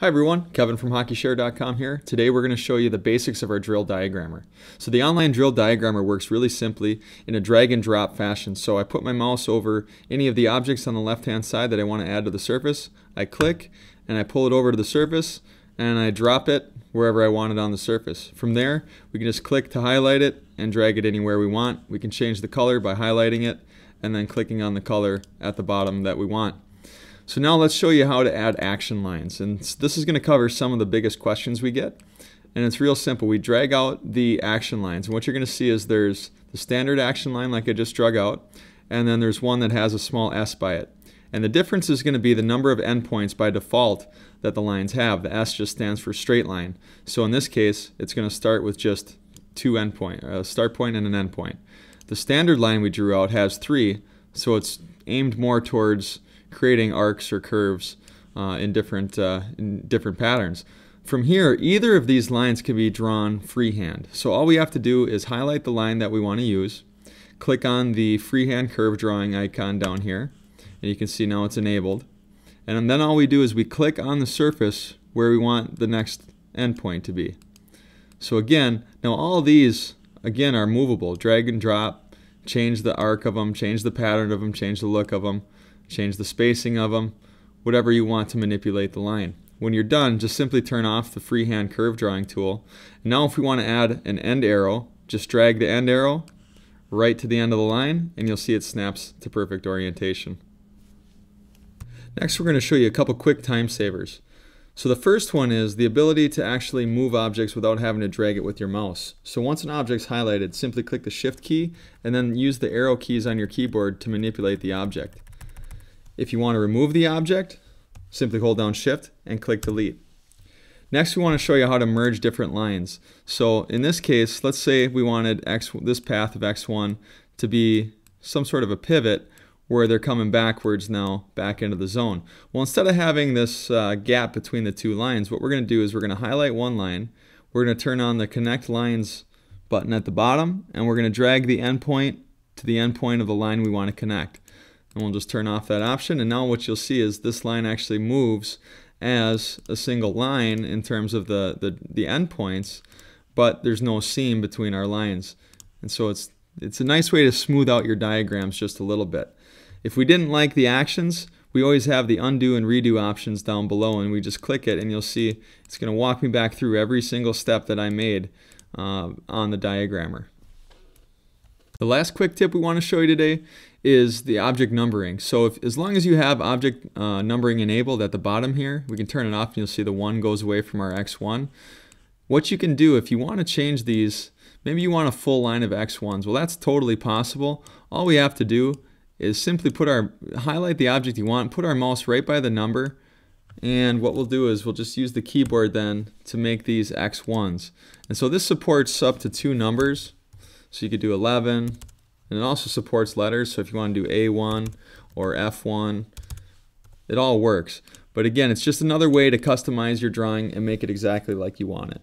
Hi everyone, Kevin from HockeyShare.com here. Today we're going to show you the basics of our drill diagrammer. So the online drill diagrammer works really simply in a drag and drop fashion. So I put my mouse over any of the objects on the left hand side that I want to add to the surface. I click and I pull it over to the surface and I drop it wherever I want it on the surface. From there we can just click to highlight it and drag it anywhere we want. We can change the color by highlighting it and then clicking on the color at the bottom that we want. So now let's show you how to add action lines, and this is going to cover some of the biggest questions we get, and it's real simple. We drag out the action lines, and what you're going to see is there's the standard action line like I just drug out, and then there's one that has a small S by it, and the difference is going to be the number of endpoints by default that the lines have. The S just stands for straight line, so in this case it's going to start with just two endpoints, a start point and an end point. The standard line we drew out has three, so it's aimed more towards creating arcs or curves in different patterns. From here, either of these lines can be drawn freehand. So all we have to do is highlight the line that we want to use, click on the freehand curve drawing icon down here, and you can see now it's enabled. And then all we do is we click on the surface where we want the next endpoint to be. So again, now all these again are movable. Drag and drop, change the arc of them, change the pattern of them, change the look of them, change the spacing of them, whatever you want to manipulate the line. When you're done, just simply turn off the freehand curve drawing tool. And now if we want to add an end arrow, just drag the end arrow right to the end of the line and you'll see it snaps to perfect orientation. Next we're going to show you a couple quick time savers. So the first one is the ability to actually move objects without having to drag it with your mouse. So once an object's highlighted, simply click the Shift key and then use the arrow keys on your keyboard to manipulate the object. If you want to remove the object, simply hold down Shift and click Delete. Next we want to show you how to merge different lines. So in this case, let's say we wanted this path of X1 to be some sort of a pivot where they're coming backwards now back into the zone. Well, instead of having this gap between the two lines, what we're going to do is we're going to highlight one line, we're going to turn on the Connect Lines button at the bottom, and we're going to drag the endpoint to the endpoint of the line we want to connect. And we'll just turn off that option, and now what you'll see is this line actually moves as a single line in terms of the endpoints, but there's no seam between our lines. And so it's a nice way to smooth out your diagrams just a little bit. If we didn't like the actions, we always have the undo and redo options down below, and we just click it and you'll see it's going to walk me back through every single step that I made on the diagrammer. The last quick tip we want to show you today is the object numbering. So as long as you have object numbering enabled at the bottom here, we can turn it off and you'll see the 1 goes away from our X1. What you can do if you want to change these, maybe you want a full line of X1s. Well, that's totally possible. All we have to do is simply highlight the object you want, put our mouse right by the number, and what we'll do is we'll just use the keyboard then to make these X1s. And so this supports up to 2 numbers. So you could do 11, and it also supports letters, so if you want to do A1 or F1, it all works. But again, it's just another way to customize your drawing and make it exactly like you want it.